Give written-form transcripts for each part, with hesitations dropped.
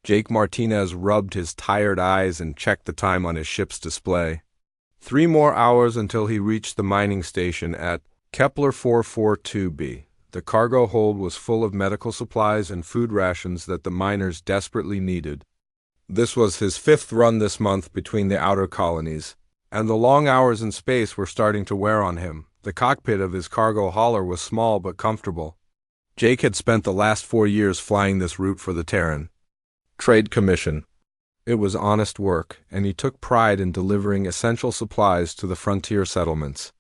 Jake Martinez rubbed his tired eyes and checked the time on his ship's display. 3 more hours until he reached the mining station at Kepler 442b. The cargo hold was full of medical supplies and food rations that the miners desperately needed. This was his 5th run this month between the outer colonies, and the long hours in space were starting to wear on him. The cockpit of his cargo hauler was small but comfortable. Jake had spent the last 4 years flying this route for the Terran Trade Commission. It was honest work, and he took pride in delivering essential supplies to the frontier settlements.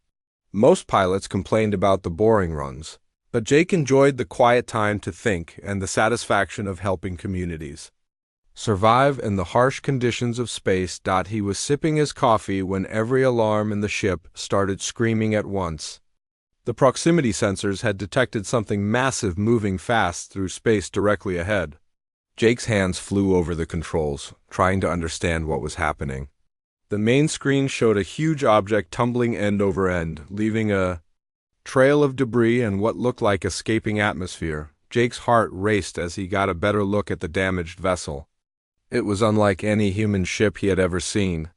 Most pilots complained about the boring runs, but Jake enjoyed the quiet time to think and the satisfaction of helping communities survive in the harsh conditions of space. He was sipping his coffee when every alarm in the ship started screaming at once. The proximity sensors had detected something massive moving fast through space directly ahead. Jake's hands flew over the controls, trying to understand what was happening. The main screen showed a huge object tumbling end over end, leaving a trail of debris and what looked like escaping atmosphere. Jake's heart raced as he got a better look at the damaged vessel. It was unlike any human ship he had ever seen.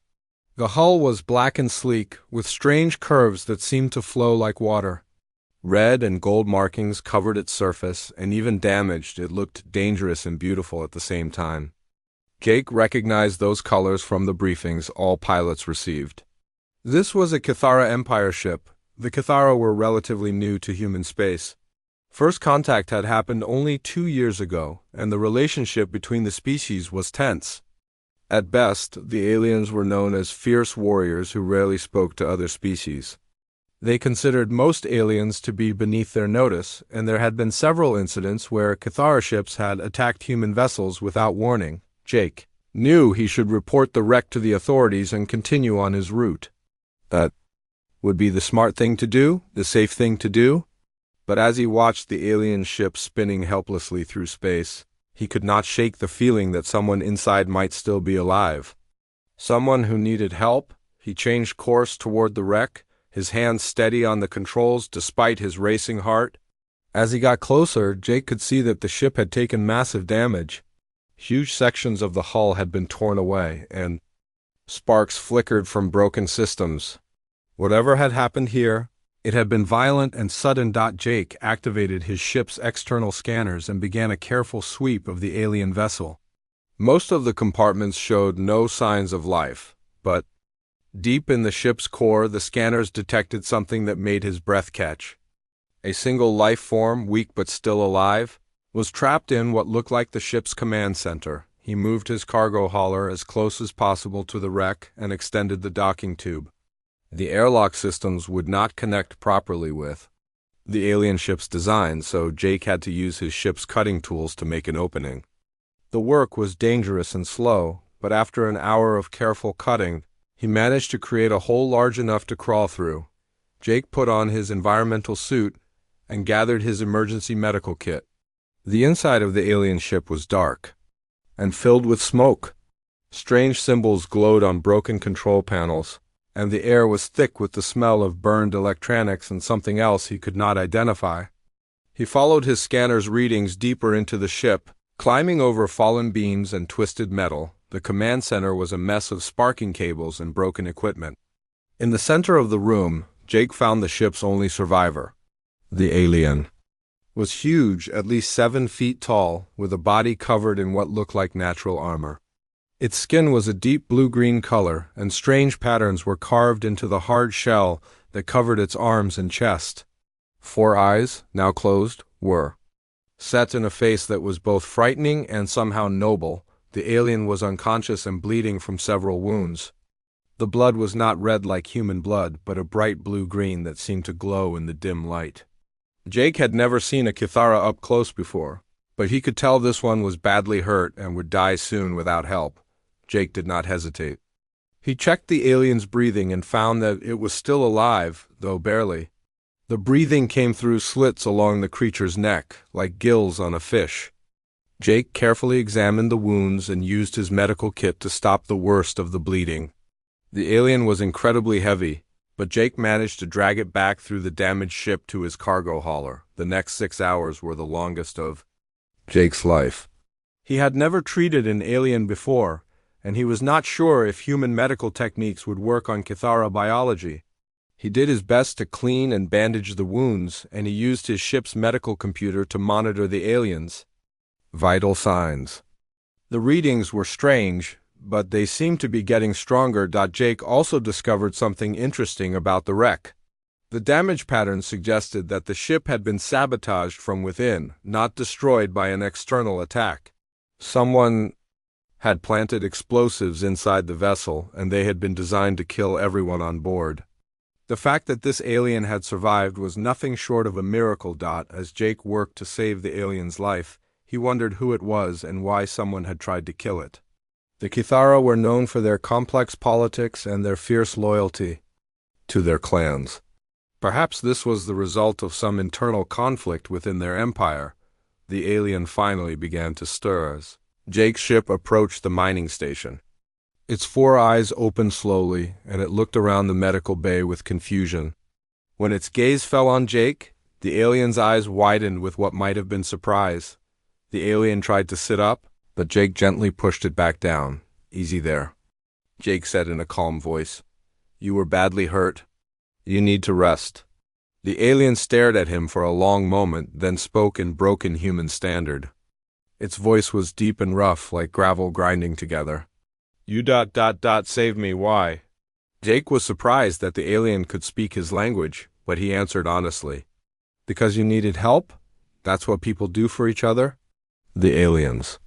The hull was black and sleek, with strange curves that seemed to flow like water. Red and gold markings covered its surface, and even damaged, it looked dangerous and beautiful at the same time. Jake recognized those colors from the briefings all pilots received. This was a Cathara Empire ship. The Cathara were relatively new to human space. First contact had happened only 2 years ago, and the relationship between the species was tense. At best, the aliens were known as fierce warriors who rarely spoke to other species. They considered most aliens to be beneath their notice, and there had been several incidents where Cathara ships had attacked human vessels without warning. Jake knew he should report the wreck to the authorities and continue on his route. That would be the smart thing to do, the safe thing to do. But as he watched the alien ship spinning helplessly through space, he could not shake the feeling that someone inside might still be alive. Someone who needed help. He changed course toward the wreck, his hands steady on the controls despite his racing heart. As he got closer, Jake could see that the ship had taken massive damage. Huge sections of the hull had been torn away, and sparks flickered from broken systems. Whatever had happened here, it had been violent and sudden. Jake activated his ship's external scanners and began a careful sweep of the alien vessel. Most of the compartments showed no signs of life, but deep in the ship's core, the scanners detected something that made his breath catch. A single life form, weak but still alive, was trapped in what looked like the ship's command center. He moved his cargo hauler as close as possible to the wreck and extended the docking tube. The airlock systems would not connect properly with the alien ship's design, so Jake had to use his ship's cutting tools to make an opening. The work was dangerous and slow, but after an hour of careful cutting, he managed to create a hole large enough to crawl through. Jake put on his environmental suit and gathered his emergency medical kit. The inside of the alien ship was dark and filled with smoke. Strange symbols glowed on broken control panels, and the air was thick with the smell of burned electronics and something else he could not identify. He followed his scanner's readings deeper into the ship, climbing over fallen beams and twisted metal. The command center was a mess of sparking cables and broken equipment. In the center of the room, Jake found the ship's only survivor. The alien was huge, at least 7 feet tall, with a body covered in what looked like natural armor. Its skin was a deep blue-green color, and strange patterns were carved into the hard shell that covered its arms and chest. 4 eyes, now closed, were set in a face that was both frightening and somehow noble. The alien was unconscious and bleeding from several wounds. The blood was not red like human blood, but a bright blue-green that seemed to glow in the dim light. Jake had never seen a Cathara up close before, but he could tell this one was badly hurt and would die soon without help. Jake did not hesitate. He checked the alien's breathing and found that it was still alive, though barely. The breathing came through slits along the creature's neck, like gills on a fish. Jake carefully examined the wounds and used his medical kit to stop the worst of the bleeding. The alien was incredibly heavy, but Jake managed to drag it back through the damaged ship to his cargo hauler. The next 6 hours were the longest of Jake's life. He had never treated an alien before, and he was not sure if human medical techniques would work on Kithara biology. He did his best to clean and bandage the wounds, and he used his ship's medical computer to monitor the aliens. Vital signs. The readings were strange, but they seemed to be getting stronger. Jake also discovered something interesting about the wreck. The damage pattern suggested that the ship had been sabotaged from within, not destroyed by an external attack. Someone had planted explosives inside the vessel, and they had been designed to kill everyone on board. The fact that this alien had survived was nothing short of a miracle. As Jake worked to save the alien's life, he wondered who it was and why someone had tried to kill it. The Kithara were known for their complex politics and their fierce loyalty to their clans. Perhaps this was the result of some internal conflict within their empire. The alien finally began to stir as Jake's ship approached the mining station. Its 4 eyes opened slowly, and it looked around the medical bay with confusion. When its gaze fell on Jake, the alien's eyes widened with what might have been surprise. The alien tried to sit up, but Jake gently pushed it back down. "Easy there," Jake said in a calm voice. "You were badly hurt. You need to rest." The alien stared at him for a long moment, then spoke in broken human standard. Its voice was deep and rough, like gravel grinding together. "You save me, why?" Jake was surprised that the alien could speak his language, but he answered honestly. "Because you needed help? That's what people do for each other?" The alien's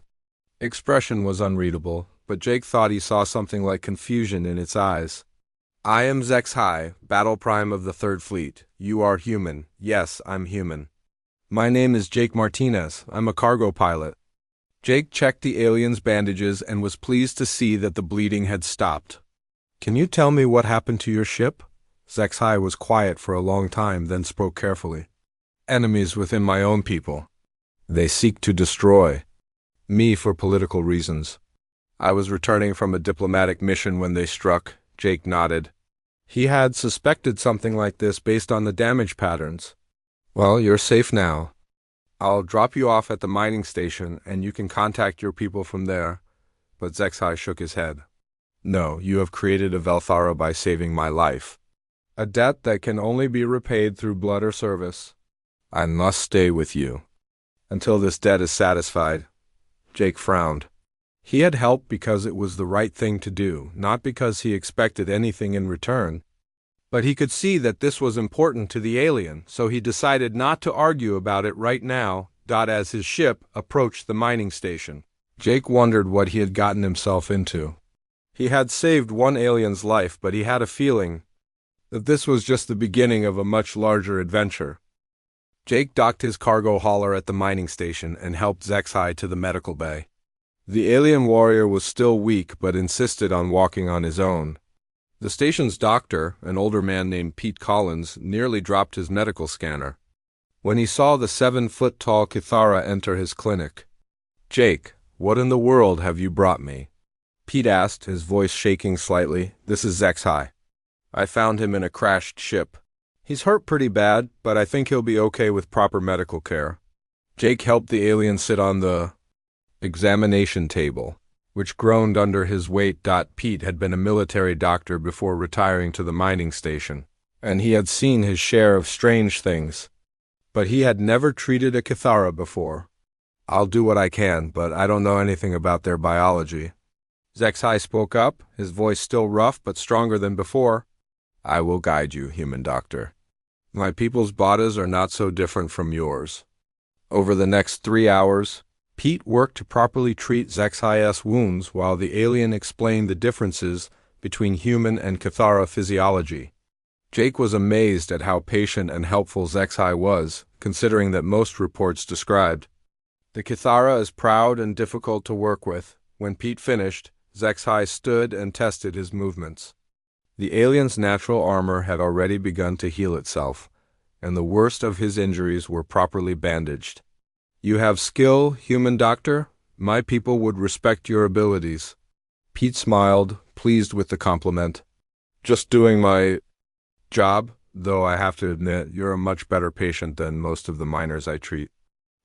expression was unreadable, but Jake thought he saw something like confusion in its eyes. "I am HFY, Battle Prime of the Third Fleet. You are human. Yes, I'm human. My name is Jake Martinez. I'm a cargo pilot." Jake checked the alien's bandages and was pleased to see that the bleeding had stopped. "Can you tell me what happened to your ship?" HFY was quiet for a long time, then spoke carefully. "Enemies within my own people. They seek to destroy me for political reasons. I was returning from a diplomatic mission when they struck." Jake nodded. He had suspected something like this based on the damage patterns. "Well, you're safe now. I'll drop you off at the mining station, and you can contact your people from there." But HFY shook his head. "No, you have created a Velthara by saving my life. A debt that can only be repaid through blood or service. I must stay with you until this debt is satisfied." Jake frowned. He had helped because it was the right thing to do, not because he expected anything in return. But he could see that this was important to the alien, so he decided not to argue about it right now. As his ship approached the mining station, Jake wondered what he had gotten himself into. He had saved one alien's life, but he had a feeling that this was just the beginning of a much larger adventure. Jake docked his cargo hauler at the mining station and helped HFY to the medical bay. The alien warrior was still weak, but insisted on walking on his own. The station's doctor, an older man named Pete Collins, nearly dropped his medical scanner when he saw the 7-foot-tall Kithara enter his clinic. "Jake, what in the world have you brought me?" Pete asked, his voice shaking slightly. "This is HFY. I found him in a crashed ship. He's hurt pretty bad, but I think he'll be okay with proper medical care." Jake helped the alien sit on the examination table, which groaned under his weight. Pete had been a military doctor before retiring to the mining station, and he had seen his share of strange things. But he had never treated a Kithara before. "I'll do what I can, but I don't know anything about their biology." HFY spoke up, his voice still rough but stronger than before. "I will guide you, human doctor. My people's bodies are not so different from yours." Over the next 3 hours, Pete worked to properly treat HFY's wounds while the alien explained the differences between human and Kithara physiology. Jake was amazed at how patient and helpful HFY was, considering that most reports described the Kithara as proud and difficult to work with. When Pete finished, HFY stood and tested his movements. The alien's natural armor had already begun to heal itself, and the worst of his injuries were properly bandaged. "You have skill, human doctor. My people would respect your abilities." Pete smiled, pleased with the compliment. "Just doing my job, though I have to admit you're a much better patient than most of the miners I treat."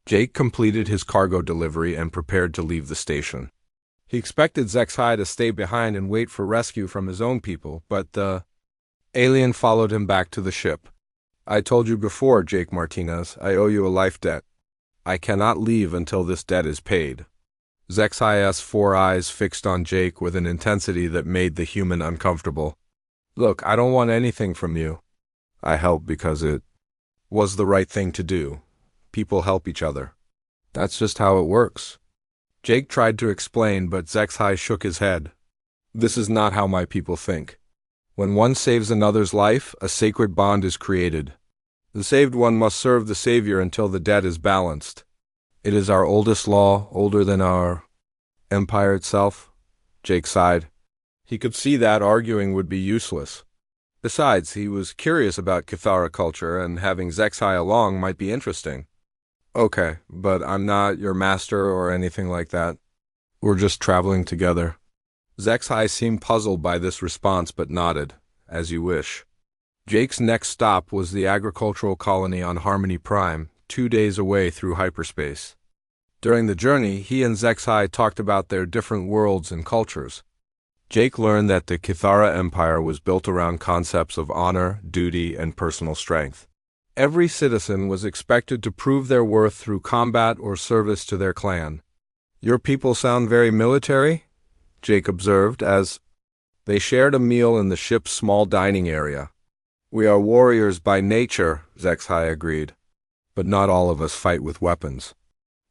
Jake completed his cargo delivery and prepared to leave the station. He expected HFY to stay behind and wait for rescue from his own people, but the alien followed him back to the ship. I told you before, Jake Martinez, I owe you a life debt. I cannot leave until this debt is paid. HFY's 4 eyes fixed on Jake with an intensity that made the human uncomfortable. Look, I don't want anything from you. I helped because it was the right thing to do. People help each other. That's just how it works. Jake tried to explain, but HFY shook his head. This is not how my people think. When one saves another's life, a sacred bond is created. The saved one must serve the savior until the debt is balanced. It is our oldest law, older than our empire itself. Jake sighed. He could see that arguing would be useless. Besides, he was curious about Cathara culture, and having HFY along might be interesting. Okay, but I'm not your master or anything like that. We're just traveling together. HFY seemed puzzled by this response but nodded. As you wish. Jake's next stop was the agricultural colony on Harmony Prime, 2 days away through hyperspace. During the journey, he and HFY talked about their different worlds and cultures. Jake learned that the Cathara Empire was built around concepts of honor, duty, and personal strength. Every citizen was expected to prove their worth through combat or service to their clan. Your people sound very military, Jake observed as they shared a meal in the ship's small dining area. We are warriors by nature, HFY agreed. But not all of us fight with weapons.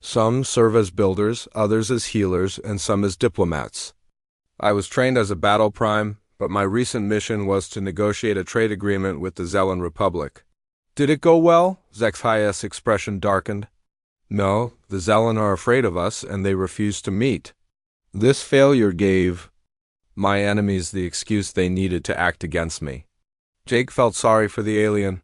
Some serve as builders, others as healers, and some as diplomats. I was trained as a battle prime, but my recent mission was to negotiate a trade agreement with the Zellan Republic. Did it go well? HFY's expression darkened. No, the Zellan are afraid of us, and they refuse to meet. This failure gave my enemies the excuse they needed to act against me. Jake felt sorry for the alien.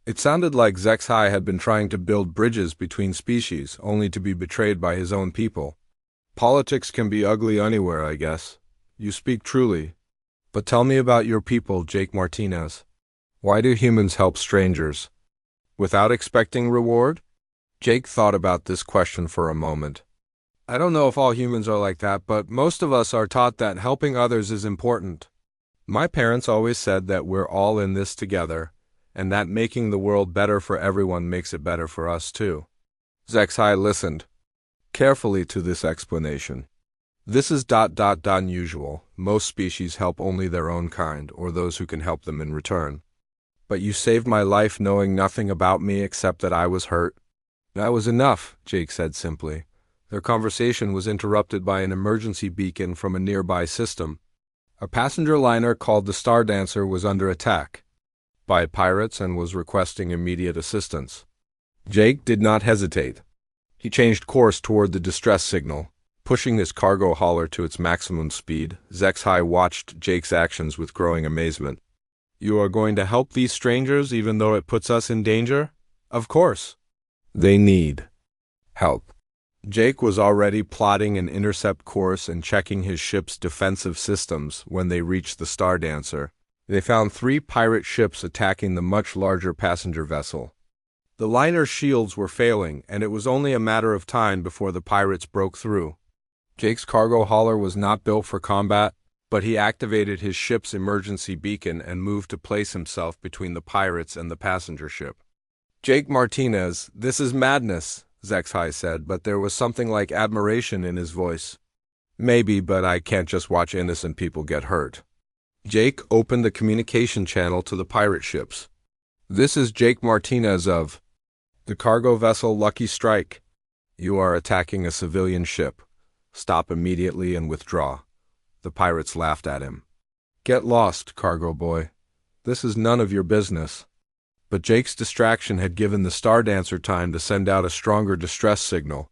It sounded like HFY had been trying to build bridges between species, only to be betrayed by his own people. Politics can be ugly anywhere, I guess. You speak truly. But tell me about your people, Jake Martinez. Why do humans help strangers? Without expecting reward? Jake thought about this question for a moment. I don't know if all humans are like that, but most of us are taught that helping others is important. My parents always said that we're all in this together, and that making the world better for everyone makes it better for us too. HFY listened carefully to this explanation. This is unusual. Most species help only their own kind, or those who can help them in return. But you saved my life knowing nothing about me except that I was hurt. That was enough, Jake said simply. Their conversation was interrupted by an emergency beacon from a nearby system. A passenger liner called the Star Dancer was under attack by pirates and was requesting immediate assistance. Jake did not hesitate. He changed course toward the distress signal. Pushing his cargo hauler to its maximum speed, HFY watched Jake's actions with growing amazement. You are going to help these strangers even though it puts us in danger? Of course. They need help. Jake was already plotting an intercept course and checking his ship's defensive systems when they reached the Star Dancer. They found 3 pirate ships attacking the much larger passenger vessel. The liner's shields were failing, and it was only a matter of time before the pirates broke through. Jake's cargo hauler was not built for combat, but he activated his ship's emergency beacon and moved to place himself between the pirates and the passenger ship. Jake Martinez, this is madness, HFY said, but there was something like admiration in his voice. Maybe, but I can't just watch innocent people get hurt. Jake opened the communication channel to the pirate ships. This is Jake Martinez of the cargo vessel Lucky Strike. You are attacking a civilian ship. Stop immediately and withdraw. The pirates laughed at him. Get lost, cargo boy. This is none of your business. But Jake's distraction had given the Star Dancer time to send out a stronger distress signal.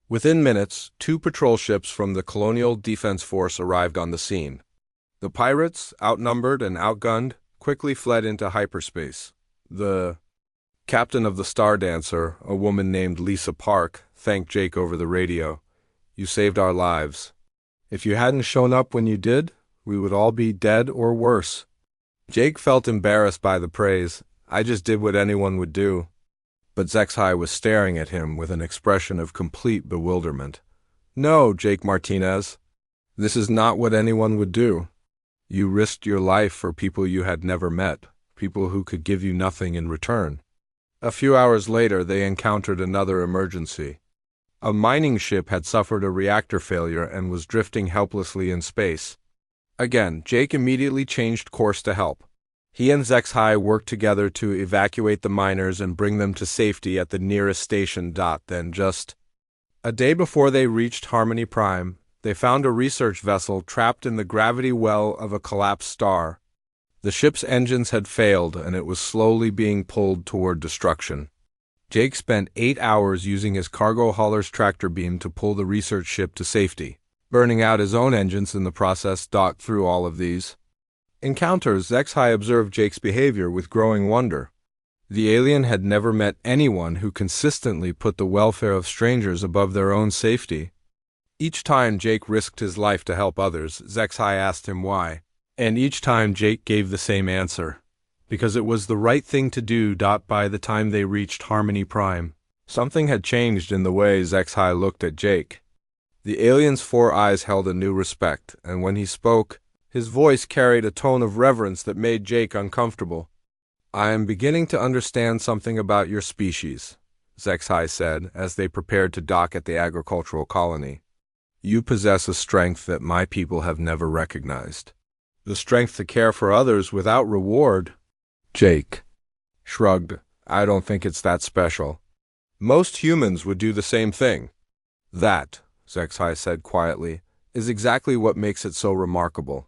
Within minutes, 2 patrol ships from the Colonial Defense Force arrived on the scene. The pirates, outnumbered and outgunned, quickly fled into hyperspace. The captain of the Star Dancer, a woman named Lisa Park, thanked Jake over the radio. You saved our lives. If you hadn't shown up when you did, we would all be dead or worse. Jake felt embarrassed by the praise. I just did what anyone would do. But Zexai was staring at him with an expression of complete bewilderment. "No, Jake Martinez. This is not what anyone would do. You risked your life for people you had never met, people who could give you nothing in return." A few hours later, they encountered another emergency. A mining ship had suffered a reactor failure and was drifting helplessly in space. Again, Jake immediately changed course to help. He and Zexai worked together to evacuate the miners and bring them to safety at the nearest station. Then just a day before they reached Harmony Prime, they found a research vessel trapped in the gravity well of a collapsed star. The ship's engines had failed, and it was slowly being pulled toward destruction. Jake spent 8 hours using his cargo hauler's tractor beam to pull the research ship to safety, burning out his own engines in the process. Through all of these encounters, Zexai observed Jake's behavior with growing wonder. The alien had never met anyone who consistently put the welfare of strangers above their own safety. Each time Jake risked his life to help others, Zexai asked him why, and each time Jake gave the same answer: because it was the right thing to do. By the time they reached Harmony Prime, something had changed in the way Zexai looked at Jake. The alien's 4 eyes held a new respect, and when he spoke, his voice carried a tone of reverence that made Jake uncomfortable. "I am beginning to understand something about your species," Zexai said as they prepared to dock at the agricultural colony. "You possess a strength that my people have never recognized. The strength to care for others without reward." Jake shrugged. "I don't think it's that special. Most humans would do the same thing." "That," Zexai said quietly, "is exactly what makes it so remarkable."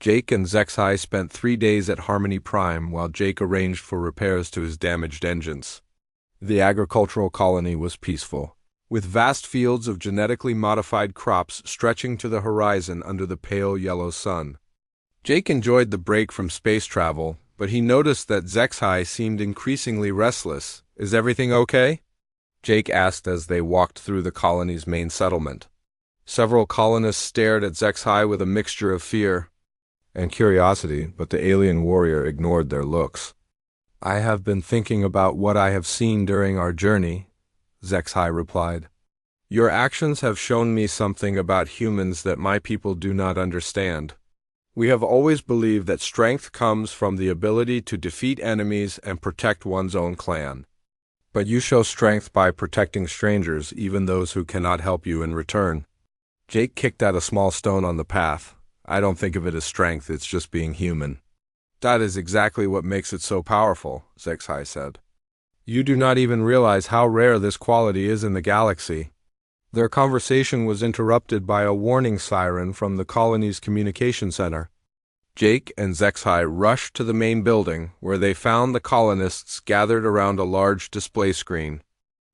Jake and Zexai spent 3 days at Harmony Prime while Jake arranged for repairs to his damaged engines. The agricultural colony was peaceful, with vast fields of genetically modified crops stretching to the horizon under the pale yellow sun. Jake enjoyed the break from space travel, but he noticed that Zexai seemed increasingly restless. "Is everything okay?" Jake asked as they walked through the colony's main settlement. Several colonists stared at Zexai with a mixture of fear and curiosity, but the alien warrior ignored their looks. "I have been thinking about what I have seen during our journey," Zexai replied. "Your actions have shown me something about humans that my people do not understand. We have always believed that strength comes from the ability to defeat enemies and protect one's own clan. But you show strength by protecting strangers, even those who cannot help you in return." Jake kicked at a small stone on the path. "I don't think of it as strength, it's just being human." "That is exactly what makes it so powerful," Zexai said. "You do not even realize how rare this quality is in the galaxy." Their conversation was interrupted by a warning siren from the colony's communication center. Jake and Zexai rushed to the main building, where they found the colonists gathered around a large display screen.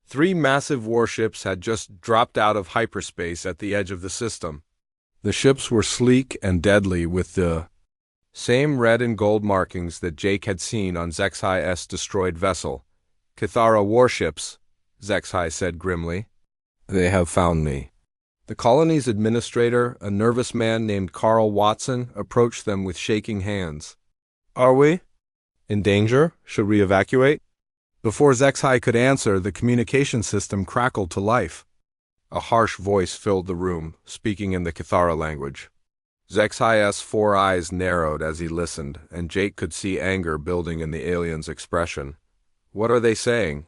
3 massive warships had just dropped out of hyperspace at the edge of the system. The ships were sleek and deadly, with the same red and gold markings that Jake had seen on Zexai's destroyed vessel. "Kithara warships," Zexai said grimly. "They have found me." The colony's administrator, a nervous man named Carl Watson, approached them with shaking hands. "Are we in danger? Should we evacuate?" Before Zexai could answer, the communication system crackled to life. A harsh voice filled the room, speaking in the Kithara language. Zexai's 4 eyes narrowed as he listened, and Jake could see anger building in the alien's expression. "What are they saying?"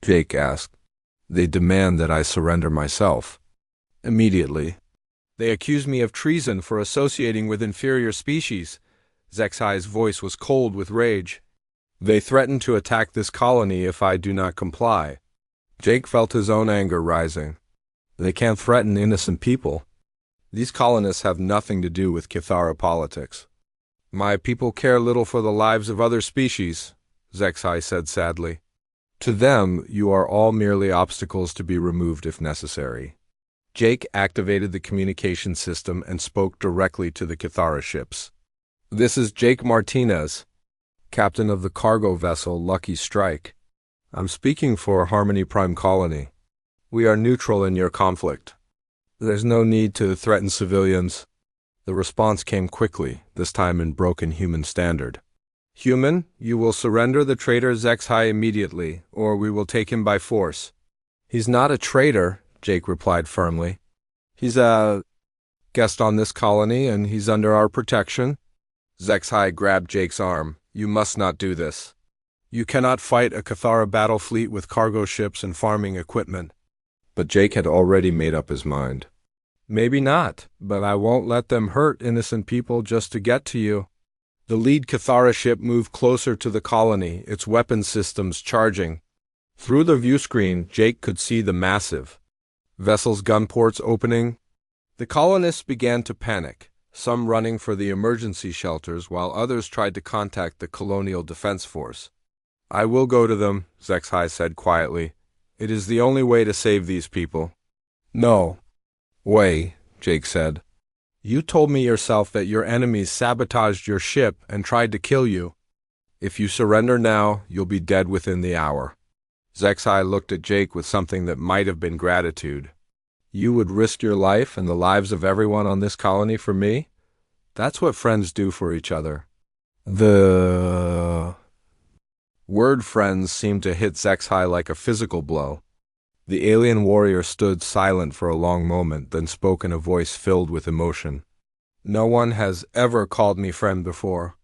Jake asked. "They demand that I surrender myself. Immediately." "They accuse me of treason for associating with inferior species." Zexai's voice was cold with rage. "They threaten to attack this colony if I do not comply." Jake felt his own anger rising. "They can't threaten innocent people. These colonists have nothing to do with Kithara politics." "My people care little for the lives of other species," Zexai said sadly. "To them, you are all merely obstacles to be removed if necessary." Jake activated the communication system and spoke directly to the Kithara ships. "This is Jake Martinez, captain of the cargo vessel Lucky Strike. I'm speaking for Harmony Prime Colony. We are neutral in your conflict. There's no need to threaten civilians." The response came quickly, this time in broken human standard. Human, you will surrender the traitor Zexhai immediately, or we will take him by force. He's not a traitor, Jake replied firmly. He's a guest on this colony, and he's under our protection. Zexhai grabbed Jake's arm. You must not do this. You cannot fight a Cathara battle fleet with cargo ships and farming equipment. But Jake had already made up his mind. Maybe not, but I won't let them hurt innocent people just to get to you. The lead Cathara ship moved closer to the colony, its weapon systems charging. Through the viewscreen, Jake could see the massive vessel's gun ports opening. The colonists began to panic, some running for the emergency shelters while others tried to contact the Colonial Defense Force. I will go to them, Zexhai said quietly. It is the only way to save these people. No way, Jake said. You told me yourself that your enemies sabotaged your ship and tried to kill you. If you surrender now, you'll be dead within the hour. Zexhai looked at Jake with something that might have been gratitude. You would risk your life and the lives of everyone on this colony for me? That's what friends do for each other. The word friends seemed to hit Zexhai like a physical blow. The alien warrior stood silent for a long moment, then spoke in a voice filled with emotion. No one has ever called me friend before.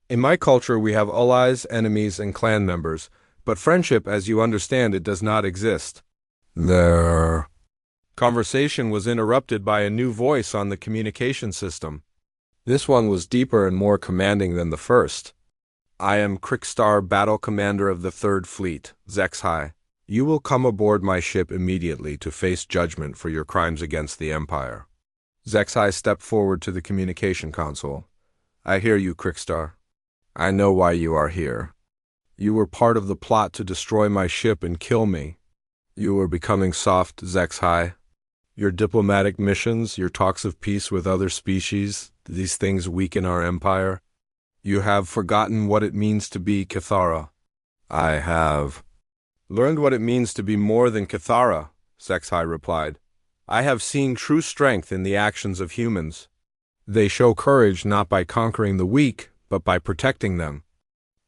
In my culture, we have allies, enemies, and clan members, but friendship, as you understand it, does not exist. Their conversation was interrupted by a new voice on the communication system. This one was deeper and more commanding than the first. I am Crickstar, Battle Commander of the 3rd Fleet, Zexhai. You will come aboard my ship immediately to face judgment for your crimes against the Empire. Zexhai stepped forward to the communication console. I hear you, Crickstar. I know why you are here. You were part of the plot to destroy my ship and kill me. You were becoming soft, Zexhai. Your diplomatic missions, your talks of peace with other species, these things weaken our empire. You have forgotten what it means to be Cathara. I have learned what it means to be more than Cathara, Zexhai replied. I have seen true strength in the actions of humans. They show courage not by conquering the weak, but by protecting them.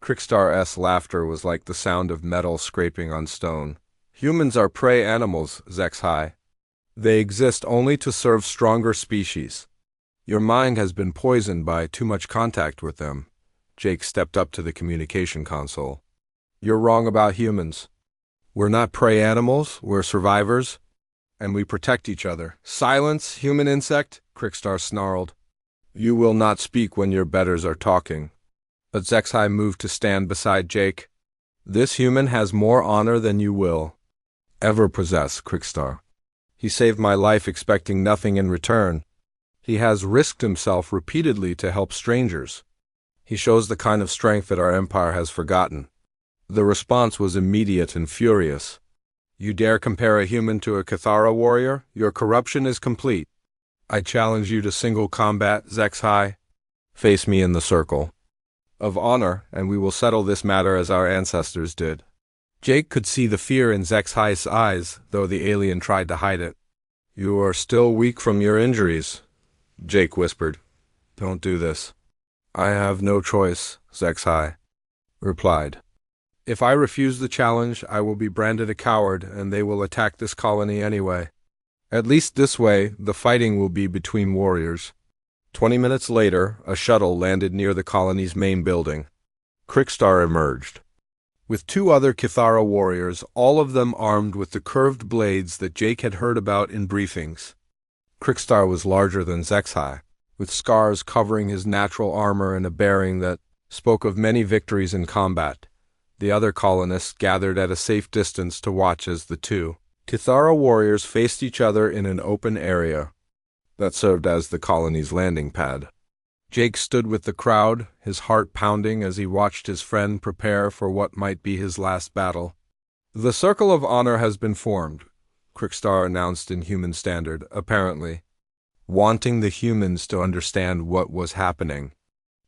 Crickstar's laughter was like the sound of metal scraping on stone. Humans are prey animals, Zexhai. They exist only to serve stronger species. Your mind has been poisoned by too much contact with them. Jake stepped up to the communication console. You're wrong about humans. We're not prey animals, we're survivors, and we protect each other. Silence, human insect, Crickstar snarled. You will not speak when your betters are talking. But Zexhai moved to stand beside Jake. This human has more honor than you will ever possess, Crickstar. He saved my life expecting nothing in return. He has risked himself repeatedly to help strangers. He shows the kind of strength that our empire has forgotten. The response was immediate and furious. You dare compare a human to a Cathara warrior? Your corruption is complete. I challenge you to single combat, Zexhai. Face me in the circle of honor, and we will settle this matter as our ancestors did. Jake could see the fear in Zexhai's eyes, though the alien tried to hide it. You are still weak from your injuries, Jake whispered. Don't do this. I have no choice, Zexhai replied. If I refuse the challenge, I will be branded a coward, and they will attack this colony anyway. At least this way, the fighting will be between warriors. 20 minutes later, a shuttle landed near the colony's main building. Crickstar emerged with 2 other Cathara warriors, all of them armed with the curved blades that Jake had heard about in briefings. Crickstar was larger than Zexhai, with scars covering his natural armor and a bearing that spoke of many victories in combat. The other colonists gathered at a safe distance to watch as the 2 Cathara warriors faced each other in an open area that served as the colony's landing pad. Jake stood with the crowd, his heart pounding as he watched his friend prepare for what might be his last battle. The Circle of Honor has been formed, Crickstar announced in human standard, apparently wanting the humans to understand what was happening.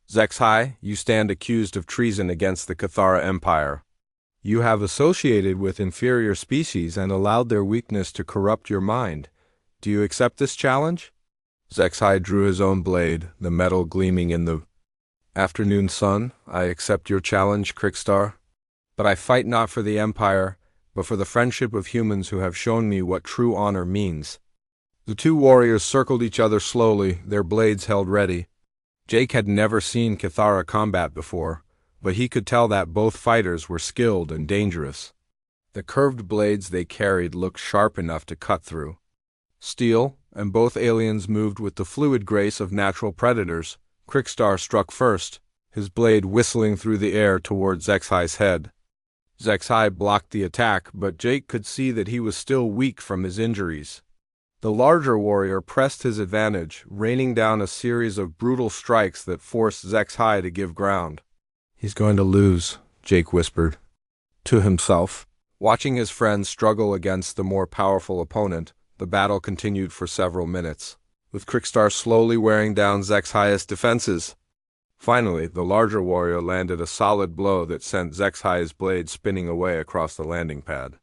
Zexhai, you stand accused of treason against the Cathara Empire. You have associated with inferior species and allowed their weakness to corrupt your mind. Do you accept this challenge? Zexhai drew his own blade, the metal gleaming in the Afternoon sun, I accept your challenge, Crickstar. But I fight not for the Empire, but for the friendship of humans who have shown me what true honor means. The two warriors circled each other slowly, their blades held ready. Jake had never seen Kithara combat before, but he could tell that both fighters were skilled and dangerous. The curved blades they carried looked sharp enough to cut through steel, and both aliens moved with the fluid grace of natural predators. Crickstar struck first, his blade whistling through the air toward Zexai's head. Zexai blocked the attack, but Jake could see that he was still weak from his injuries. The larger warrior pressed his advantage, raining down a series of brutal strikes that forced Zexai to give ground. "He's going to lose," Jake whispered to himself. Watching his friend struggle against the more powerful opponent, the battle continued for several minutes, with Crickstar slowly wearing down Zexai's defenses. Finally, the larger warrior landed a solid blow that sent Zexai's blade spinning away across the landing pad.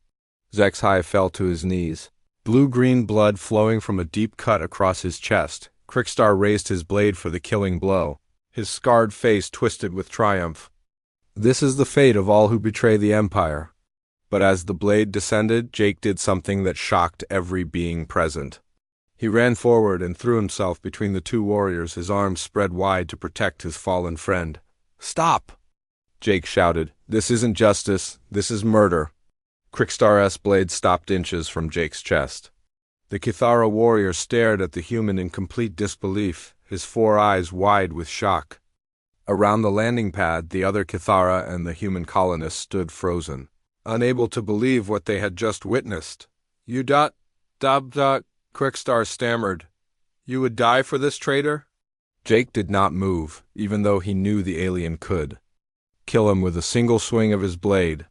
Zexai fell to his knees, blue-green blood flowing from a deep cut across his chest. Crickstar raised his blade for the killing blow, his scarred face twisted with triumph. This is the fate of all who betray the Empire. But as the blade descended, Jake did something that shocked every being present. He ran forward and threw himself between the two warriors, his arms spread wide to protect his fallen friend. "Stop!" Jake shouted. "This isn't justice, this is murder." Crickstar's blade stopped inches from Jake's chest. The Kithara warrior stared at the human in complete disbelief, his four eyes wide with shock. Around the landing pad, the other Kithara and the human colonists stood frozen, unable to believe what they had just witnessed. "You Crickstar stammered. "You would die for this traitor?" Jake did not move, even though he knew the alien could kill him with a single swing of his blade.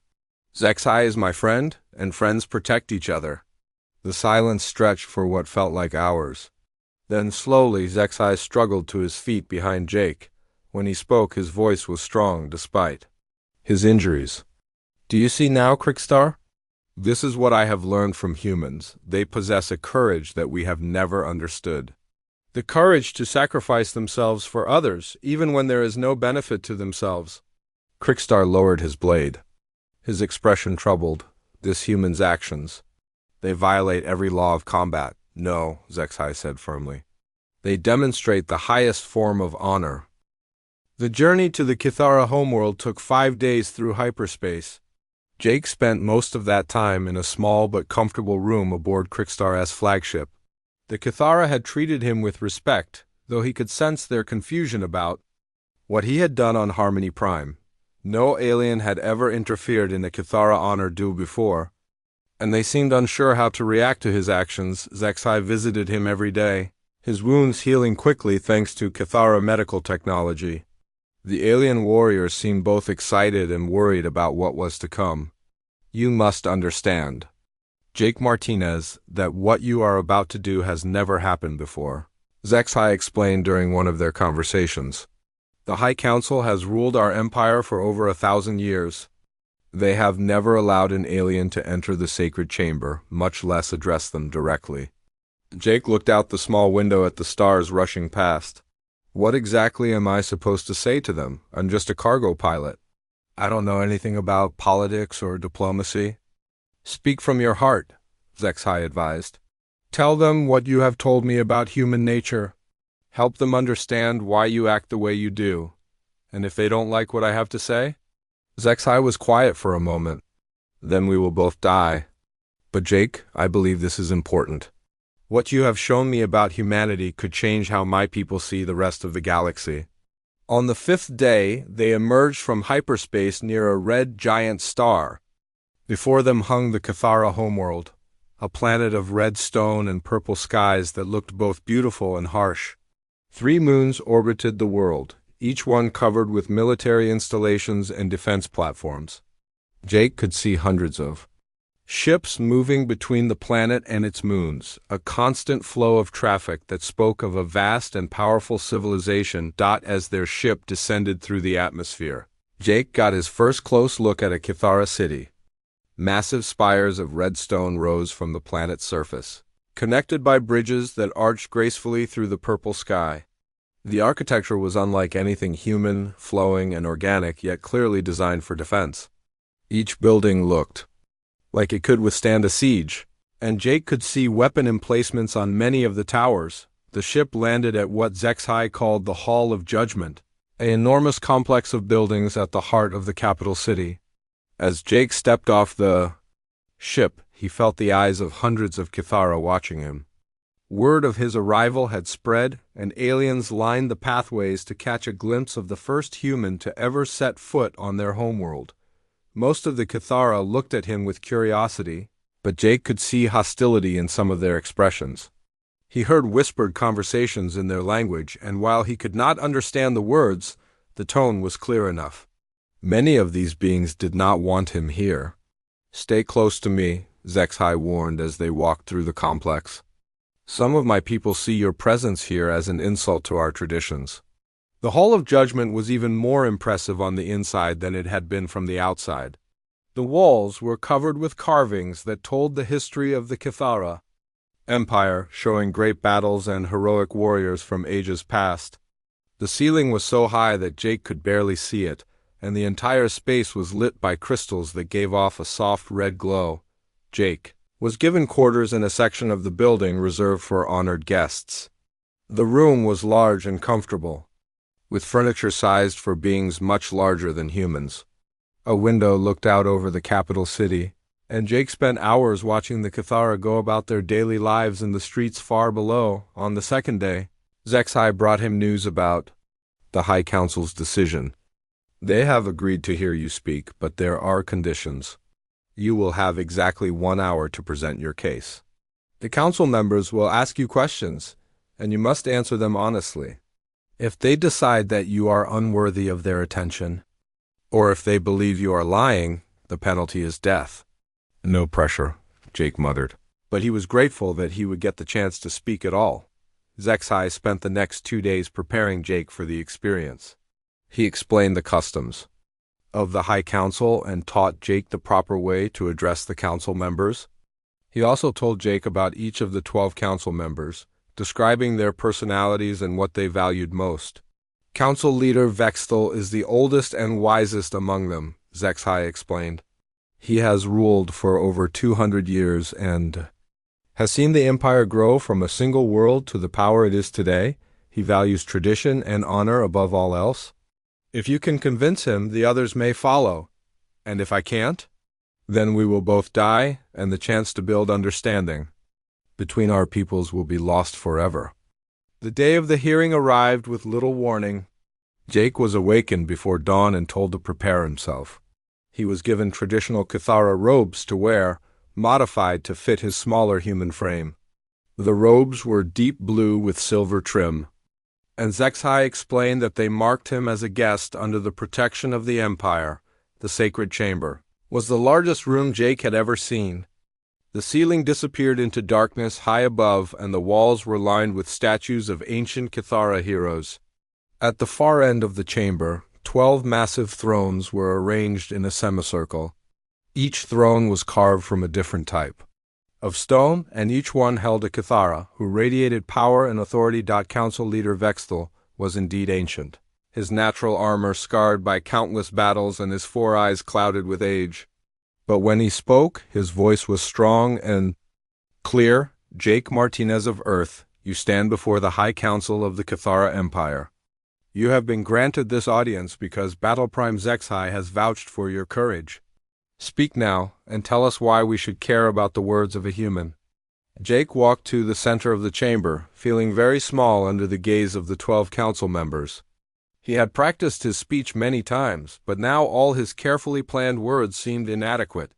"Zexai is my friend, and friends protect each other." The silence stretched for what felt like hours. Then slowly Zexai struggled to his feet behind Jake. When he spoke, his voice was strong despite his injuries. "Do you see now, Crickstar? This is what I have learned from humans. They possess a courage that we have never understood. The courage to sacrifice themselves for others, even when there is no benefit to themselves." Crickstar lowered his blade, his expression troubled. "This human's actions, they violate every law of combat." "No," Zexai said firmly. "They demonstrate the highest form of honor." The journey to the Kithara homeworld took 5 days through hyperspace. Jake spent most of that time in a small but comfortable room aboard Crickstar's flagship. The Kithara had treated him with respect, though he could sense their confusion about what he had done on Harmony Prime. No alien had ever interfered in a Kithara honor duel before, and they seemed unsure how to react to his actions. Zexai visited him every day, his wounds healing quickly thanks to Kithara medical technology. The alien warriors seemed both excited and worried about what was to come. "You must understand, Jake Martinez, that what you are about to do has never happened before," Zexai explained during one of their conversations. "The High Council has ruled our empire for over 1,000 years. They have never allowed an alien to enter the sacred chamber, much less address them directly." Jake looked out the small window at the stars rushing past. "What exactly am I supposed to say to them? I'm just a cargo pilot. I don't know anything about politics or diplomacy." "Speak from your heart," Zexai advised. "Tell them what you have told me about human nature. Help them understand why you act the way you do. And if they don't like what I have to say?" Zexai was quiet for a moment. "Then we will both die. But Jake, I believe this is important. What you have shown me about humanity could change how my people see the rest of the galaxy." On the 5th day, they emerged from hyperspace near a red giant star. Before them hung the Kithara homeworld, a planet of red stone and purple skies that looked both beautiful and harsh. 3 moons orbited the world, each one covered with military installations and defense platforms. Jake could see hundreds of ships moving between the planet and its moons, a constant flow of traffic that spoke of a vast and powerful civilization. As their ship descended through the atmosphere, Jake got his first close look at a Kithara city. Massive spires of red stone rose from the planet's surface, connected by bridges that arched gracefully through the purple sky. The architecture was unlike anything human, flowing, and organic, yet clearly designed for defense. Each building looked like it could withstand a siege, and Jake could see weapon emplacements on many of the towers. The ship landed at what Zexhai called the Hall of Judgment, an enormous complex of buildings at the heart of the capital city. As Jake stepped off the ship, he felt the eyes of hundreds of Kithara watching him. Word of his arrival had spread, and aliens lined the pathways to catch a glimpse of the first human to ever set foot on their homeworld. Most of the Kithara looked at him with curiosity, but Jake could see hostility in some of their expressions. He heard whispered conversations in their language, and while he could not understand the words, the tone was clear enough. Many of these beings did not want him here. "Stay close to me," Zexhai warned as they walked through the complex. "Some of my people see your presence here as an insult to our traditions." The Hall of Judgment was even more impressive on the inside than it had been from the outside. The walls were covered with carvings that told the history of the Kithara Empire, showing great battles and heroic warriors from ages past. The ceiling was so high that Jake could barely see it, and the entire space was lit by crystals that gave off a soft red glow. Jake was given quarters in a section of the building reserved for honored guests. The room was large and comfortable, with furniture sized for beings much larger than humans. A window looked out over the capital city, and Jake spent hours watching the Kithara go about their daily lives in the streets far below. On the second day, Zexhai brought him news about the High Council's decision. "They have agreed to hear you speak, but there are conditions. You will have exactly 1 hour to present your case. The council members will ask you questions, and you must answer them honestly. If they decide that you are unworthy of their attention, or if they believe you are lying, the penalty is death." "No pressure," Jake muttered. But he was grateful that he would get the chance to speak at all. Zexhai spent the next 2 days preparing Jake for the experience. He explained the customs of the High Council and taught Jake the proper way to address the council members. He also told Jake about each of the 12 council members, describing their personalities and what they valued most. "Council leader Vexthal is the oldest and wisest among them," Zexhai explained. "He has ruled for over 200 years and has seen the empire grow from a single world to the power it is today. He values tradition and honor above all else. If you can convince him, the others may follow. And if I can't, then we will both die, and the chance to build understanding between our peoples will be lost forever." The day of the hearing arrived with little warning. Jake was awakened before dawn and told to prepare himself. He was given traditional Kithara robes to wear, modified to fit his smaller human frame. The robes were deep blue with silver trim, and Zexhai explained that they marked him as a guest under the protection of the Empire. The sacred chamber was the largest room Jake had ever seen. The ceiling disappeared into darkness high above, and the walls were lined with statues of ancient Kithara heroes. At the far end of the chamber, 12 massive thrones were arranged in a semicircle. Each throne was carved from a different type of stone, and each one held a Kithara, who radiated power and authority. Council leader Vexthal was indeed ancient, his natural armor scarred by countless battles and his 4 eyes clouded with age. But when he spoke, his voice was strong and clear. "Jake Martinez of Earth, you stand before the High Council of the Kithara Empire. You have been granted this audience because Battle Prime Zexhai has vouched for your courage. Speak now, and tell us why we should care about the words of a human." Jake walked to the center of the chamber, feeling very small under the gaze of the 12 council members. He had practiced his speech many times, but now all his carefully planned words seemed inadequate.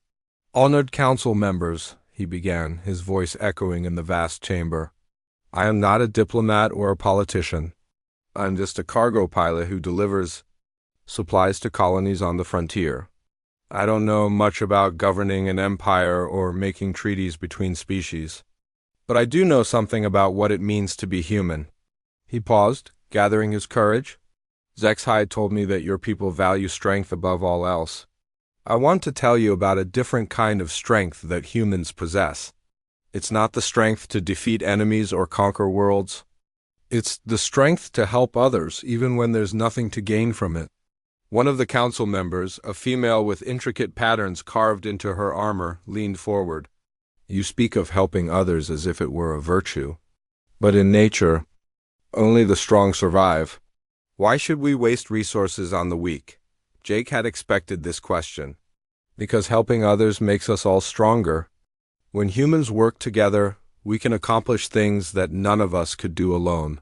"Honored council members," he began, his voice echoing in the vast chamber. "I am not a diplomat or a politician. I'm just a cargo pilot who delivers supplies to colonies on the frontier. I don't know much about governing an empire or making treaties between species, but I do know something about what it means to be human." He paused, gathering his courage. "Zexhai told me that your people value strength above all else. I want to tell you about a different kind of strength that humans possess. It's not the strength to defeat enemies or conquer worlds. It's the strength to help others even when there's nothing to gain from it. One of the council members, a female with intricate patterns carved into her armor, leaned forward. You speak of helping others as if it were a virtue. But in nature, only the strong survive. Why should we waste resources on the weak? Jake had expected this question. Because helping others makes us all stronger. When humans work together, we can accomplish things that none of us could do alone.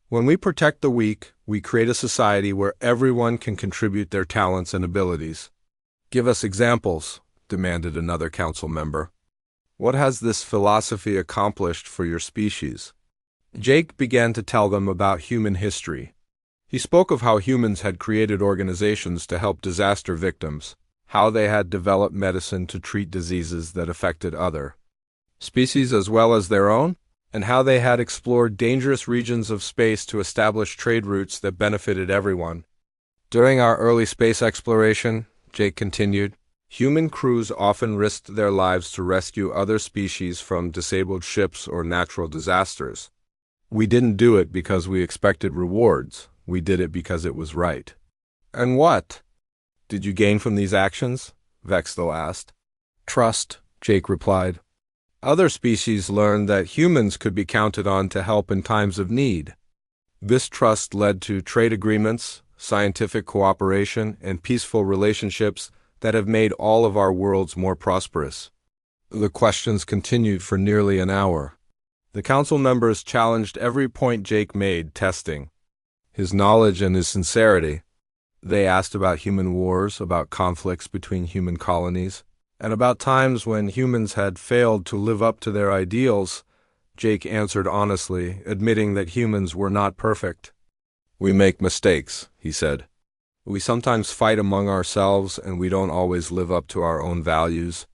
When we protect the weak, we create a society where everyone can contribute their talents and abilities. Give us examples, demanded another council member. What has this philosophy accomplished for your species? Jake began to tell them about human history. He spoke of how humans had created organizations to help disaster victims, how they had developed medicine to treat diseases that affected other species as well as their own, and how they had explored dangerous regions of space to establish trade routes that benefited everyone. During our early space exploration, Jake continued, human crews often risked their lives to rescue other species from disabled ships or natural disasters. We didn't do it because we expected rewards. We did it because it was right. And what did you gain from these actions? Vexthel asked. Trust, Jake replied. Other species learned that humans could be counted on to help in times of need. This trust led to trade agreements, scientific cooperation, and peaceful relationships that have made all of our worlds more prosperous. The questions continued for nearly an hour. The council members challenged every point Jake made, testing his knowledge and his sincerity. They asked about human wars, about conflicts between human colonies, and about times when humans had failed to live up to their ideals. Jake answered honestly, admitting that humans were not perfect. We make mistakes, he said. We sometimes fight among ourselves and we don't always live up to our own values.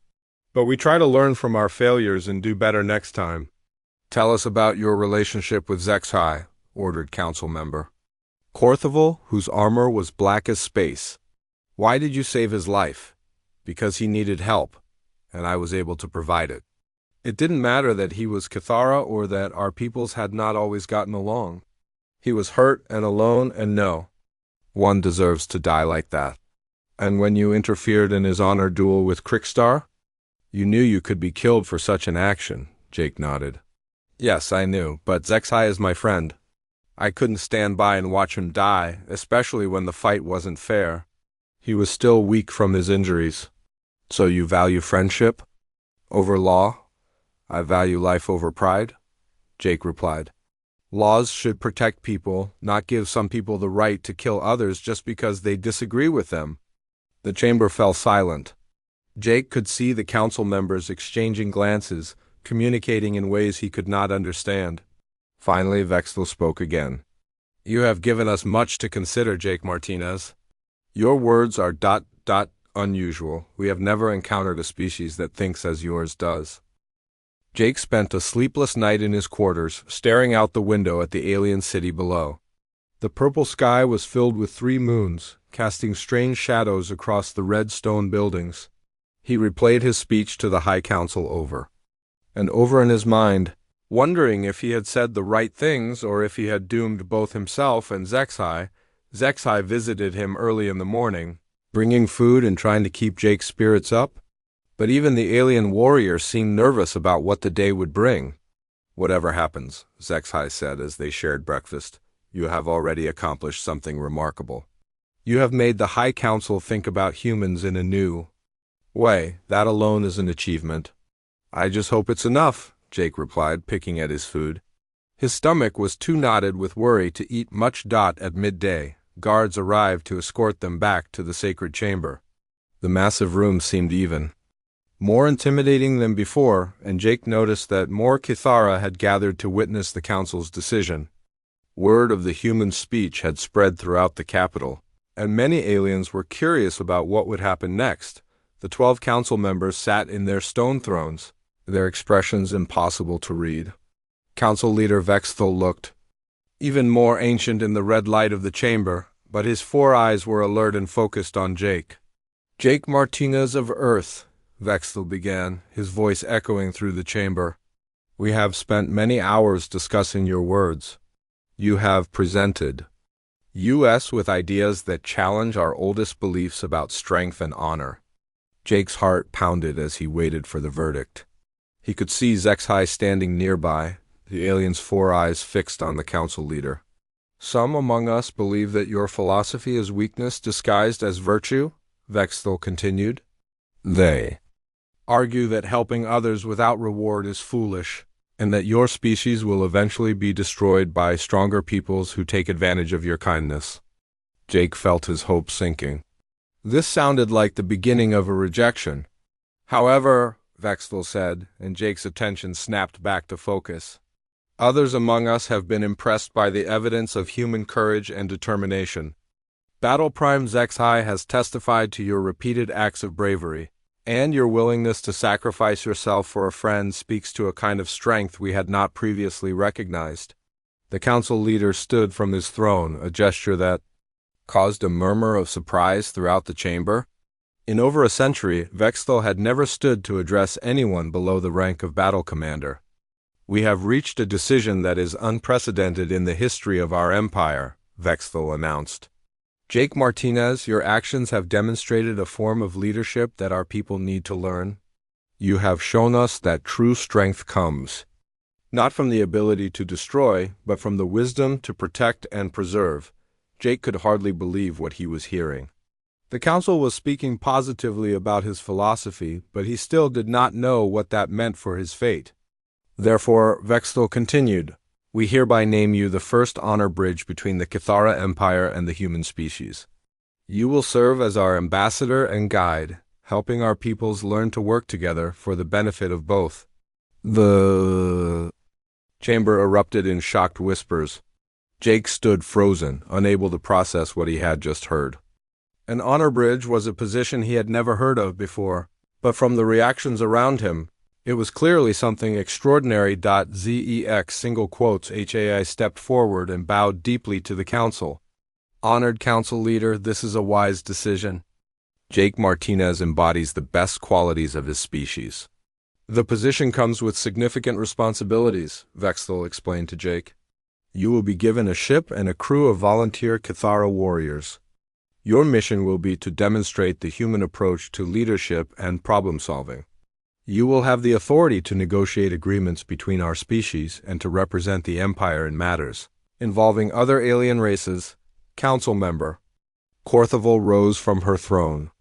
But we try to learn from our failures and do better next time. Tell us about your relationship with Zexhai, ordered council member. Korthovel, whose armor was black as space. Why did you save his life? Because he needed help, and I was able to provide it. It didn't matter that he was Cathara or that our peoples had not always gotten along. He was hurt and alone, and no, one deserves to die like that. And when you interfered in his honor duel with Krikstar, you knew you could be killed for such an action, Jake nodded. Yes, I knew, but Zexhai is my friend. I couldn't stand by and watch him die, especially when the fight wasn't fair. He was still weak from his injuries. So you value friendship over law? I value life over pride, Jake replied. Laws should protect people, not give some people the right to kill others just because they disagree with them. The chamber fell silent. Jake could see the council members exchanging glances, communicating in ways he could not understand. Finally, Vexthel spoke again. You have given us much to consider, Jake Martinez. Your words are ... unusual. We have never encountered a species that thinks as yours does. Jake spent a sleepless night in his quarters, staring out the window at the alien city below. The purple sky was filled with 3 moons, casting strange shadows across the red stone buildings. He replayed his speech to the High Council over and over in his mind, wondering if he had said the right things or if he had doomed both himself and Zexhai. Zexhai visited him early in the morning, bringing food and trying to keep Jake's spirits up. But even the alien warrior seemed nervous about what the day would bring. Whatever happens, Zexhai said as they shared breakfast, you have already accomplished something remarkable. You have made the High Council think about humans in a new way. That alone is an achievement. I just hope it's enough, Jake replied, picking at his food. His stomach was too knotted with worry to eat much. At midday, guards arrived to escort them back to the sacred chamber. The massive room seemed even more intimidating than before, and Jake noticed that more Cathara had gathered to witness the council's decision. Word of the human speech had spread throughout the capital, and many aliens were curious about what would happen next. The 12 council members sat in their stone thrones, their expressions impossible to read. Council leader Vexthel looked even more ancient in the red light of the chamber, but his 4 eyes were alert and focused on Jake. Jake Martinez of Earth, Vexthel began, his voice echoing through the chamber. We have spent many hours discussing your words. You have presented us with ideas that challenge our oldest beliefs about strength and honor. Jake's heart pounded as he waited for the verdict. He could see HFY standing nearby, the alien's 4 eyes fixed on the council leader. Some among us believe that your philosophy is weakness disguised as virtue, Vexthal continued. They argue that helping others without reward is foolish, and that your species will eventually be destroyed by stronger peoples who take advantage of your kindness. Jake felt his hopes sinking. This sounded like the beginning of a rejection. However, Vexthal said, and Jake's attention snapped back to focus. Others among us have been impressed by the evidence of human courage and determination. Battle Prime HFY has testified to your repeated acts of bravery, and your willingness to sacrifice yourself for a friend speaks to a kind of strength we had not previously recognized. The council leader stood from his throne, a gesture that caused a murmur of surprise throughout the chamber. In over a century, Vexthal had never stood to address anyone below the rank of battle commander. We have reached a decision that is unprecedented in the history of our empire, Vexthal announced. Jake Martinez, your actions have demonstrated a form of leadership that our people need to learn. You have shown us that true strength comes, not from the ability to destroy, but from the wisdom to protect and preserve. Jake could hardly believe what he was hearing. The council was speaking positively about his philosophy, but he still did not know what that meant for his fate. Therefore, Vexthal continued, we hereby name you the first honor bridge between the Cathara Empire and the human species. You will serve as our ambassador and guide, helping our peoples learn to work together for the benefit of both. The chamber erupted in shocked whispers. Jake stood frozen, unable to process what he had just heard. An honor bridge was a position he had never heard of before, but from the reactions around him, it was clearly something extraordinary. ZEX single quotes HAI stepped forward and bowed deeply to the council. Honored council leader, this is a wise decision. Jake Martinez embodies the best qualities of his species. The position comes with significant responsibilities, Vexthal explained to Jake. You will be given a ship and a crew of volunteer Cathara warriors. Your mission will be to demonstrate the human approach to leadership and problem-solving. You will have the authority to negotiate agreements between our species and to represent the Empire in matters involving other alien races. Council member Korthaval rose from her throne.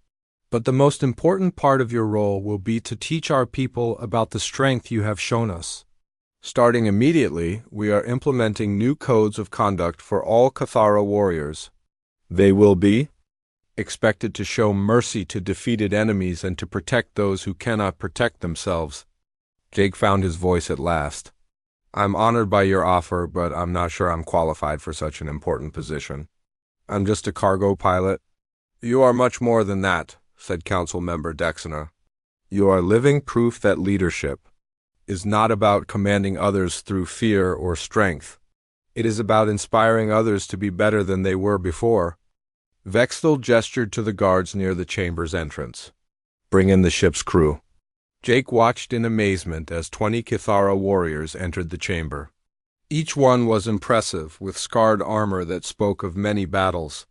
But the most important part of your role will be to teach our people about the strength you have shown us. Starting immediately, we are implementing new codes of conduct for all Cathara warriors. They will be expected to show mercy to defeated enemies and to protect those who cannot protect themselves. Jake found his voice at last. I'm honored by your offer, but I'm not sure I'm qualified for such an important position. I'm just a cargo pilot. You are much more than that, said Council Member Dexina. You are living proof that leadership is not about commanding others through fear or strength. It is about inspiring others to be better than they were before. Vexthal gestured to the guards near the chamber's entrance. Bring in the ship's crew. Jake watched in amazement as 20 Cathara warriors entered the chamber. Each one was impressive, with scarred armor that spoke of many battles.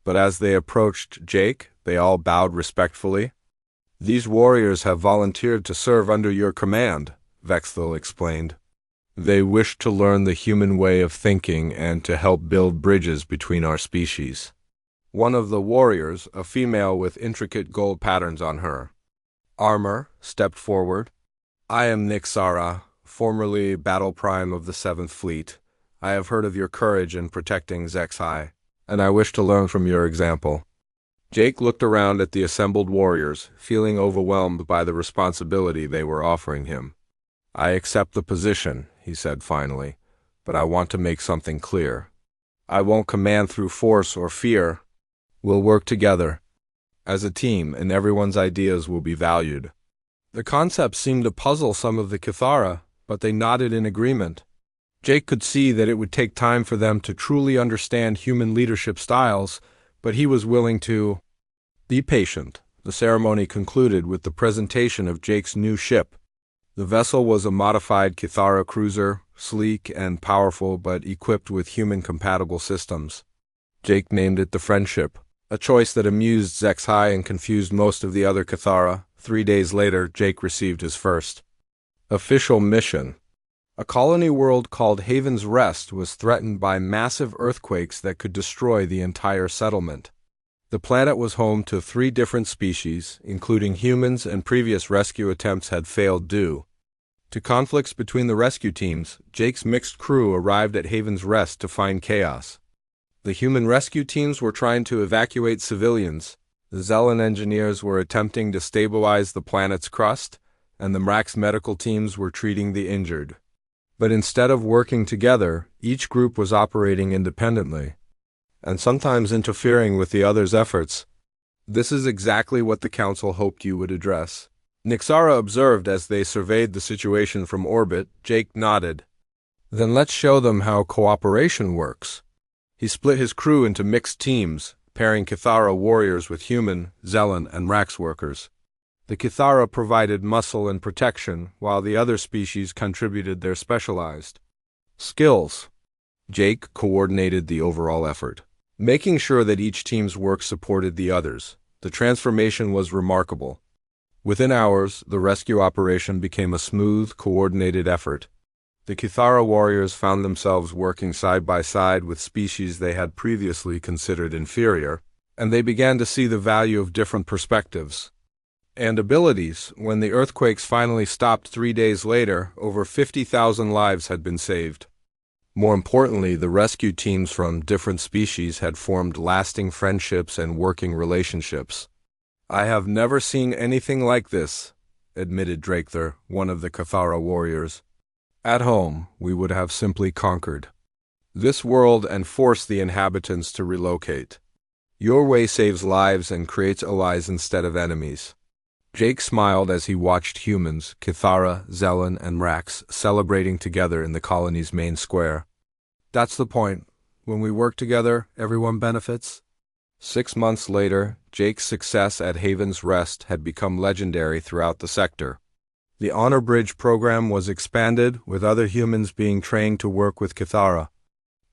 But as they approached Jake, they all bowed respectfully. These warriors have volunteered to serve under your command, Vexthal explained. They wish to learn the human way of thinking and to help build bridges between our species. One of the warriors, a female with intricate gold patterns on her armor, stepped forward. I am Nixara, formerly Battle Prime of the 7th Fleet. I have heard of your courage in protecting HFY, and I wish to learn from your example. Jake looked around at the assembled warriors, feeling overwhelmed by the responsibility they were offering him. I accept the position, he said finally, but I want to make something clear. I won't command through force or fear. We'll work together as a team, and everyone's ideas will be valued. The concept seemed to puzzle some of the Cathara, but they nodded in agreement. Jake could see that it would take time for them to truly understand human leadership styles, but he was willing to be patient. The ceremony concluded with the presentation of Jake's new ship. The vessel was a modified Kithara cruiser, sleek and powerful but equipped with human-compatible systems. Jake named it the Friendship, a choice that amused Zexhai and confused most of the other Kithara. 3 days later, Jake received his first official mission. A colony world called Haven's Rest was threatened by massive earthquakes that could destroy the entire settlement. The planet was home to 3 different species, including humans, and previous rescue attempts had failed due to conflicts between the rescue teams. Jake's mixed crew arrived at Haven's Rest to find chaos. The human rescue teams were trying to evacuate civilians, the Zelen engineers were attempting to stabilize the planet's crust, and the Mrax medical teams were treating the injured. But instead of working together, each group was operating independently, and sometimes interfering with the other's efforts. This is exactly what the Council hoped you would address. Nixara observed as they surveyed the situation from orbit. Jake nodded. Then let's show them how cooperation works. He split his crew into mixed teams, pairing Kithara warriors with human, Zelen, and Mrax workers. The Kithara provided muscle and protection, while the other species contributed their specialized skills. Jake coordinated the overall effort, making sure that each team's work supported the others. The transformation was remarkable. Within hours, the rescue operation became a smooth, coordinated effort. The Kithara warriors found themselves working side by side with species they had previously considered inferior, and they began to see the value of different perspectives and abilities. When the earthquakes finally stopped 3 days later, over 50,000 lives had been saved. More importantly, the rescue teams from different species had formed lasting friendships and working relationships. I have never seen anything like this, admitted Drakethar, one of the Kithara warriors. At home, we would have simply conquered this world and forced the inhabitants to relocate. Your way saves lives and creates allies instead of enemies. Jake smiled as he watched humans, Kithara, Zelen, and Mrax celebrating together in the colony's main square. That's the point. When we work together, everyone benefits. 6 months later, Jake's success at Haven's Rest had become legendary throughout the sector. The Honor Bridge program was expanded, with other humans being trained to work with Kithara.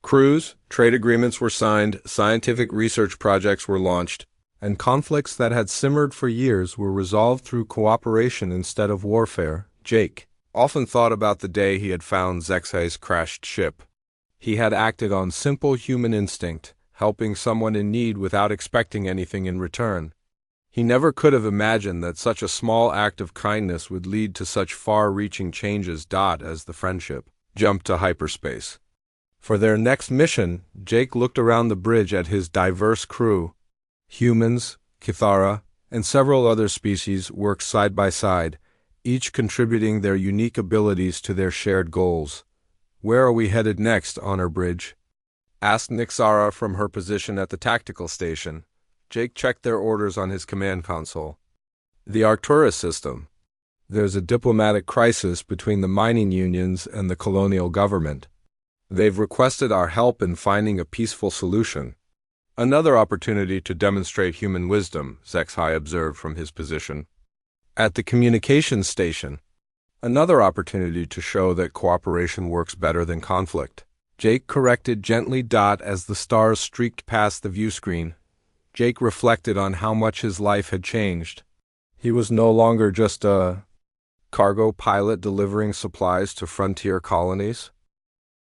Crews, trade agreements were signed, scientific research projects were launched, and conflicts that had simmered for years were resolved through cooperation instead of warfare. Jake often thought about the day he had found Zexhai's crashed ship. He had acted on simple human instinct, helping someone in need without expecting anything in return. He never could have imagined that such a small act of kindness would lead to such far-reaching changes. As the Friendship jumped to hyperspace. For their next mission, Jake looked around the bridge at his diverse crew. Humans, Kithara, and several other species worked side by side, each contributing their unique abilities to their shared goals. Where are we headed next, Honor Bridge? Asked Nixara from her position at the tactical station. Jake checked their orders on his command console. The Arcturus system. There's a diplomatic crisis between the mining unions and the colonial government. They've requested our help in finding a peaceful solution. Another opportunity to demonstrate human wisdom, Zexhai observed from his position. At the communications station. Another opportunity to show that cooperation works better than conflict. Jake corrected gently. As the stars streaked past the view screen, Jake reflected on how much his life had changed. He was no longer just a cargo pilot delivering supplies to frontier colonies.